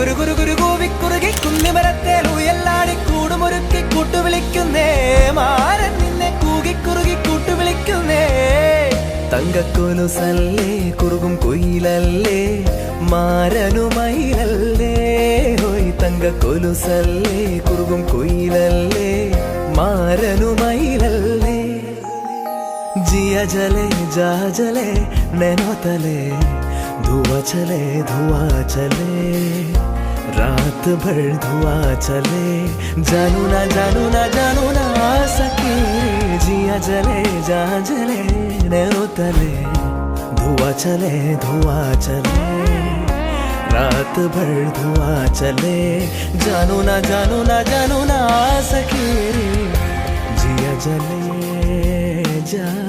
കുരു കുരു കുരു കൂവി കുറുകി കുന്നിമരത്തേൽ ഉയല്ലാടി കൂടുമൊരുക്കി കൂട്ടുവിളിക്കുന്നേ മാരൻ നിന്നെ കൂകി കുറുകി കൂട്ടുവിളിക്കുന്നേ തങ്കക്കൊലുസല്ലേ കുറുകും കുയിലല്ലേ മാരനുമയിലല്ലേ ഹോയ് തങ്കക്കൊലുസല്ലേ കുറുകും കുയിലല്ലേ മാരനുമയിലല്ലേ जिया जले जा जले नैनो तले धुआं चले रात भर धुआं चले जानू ना सके जिया जले जा जले नैनो तले धुआं चले रात भर धुआं चले जानू ना सके जिया जले जा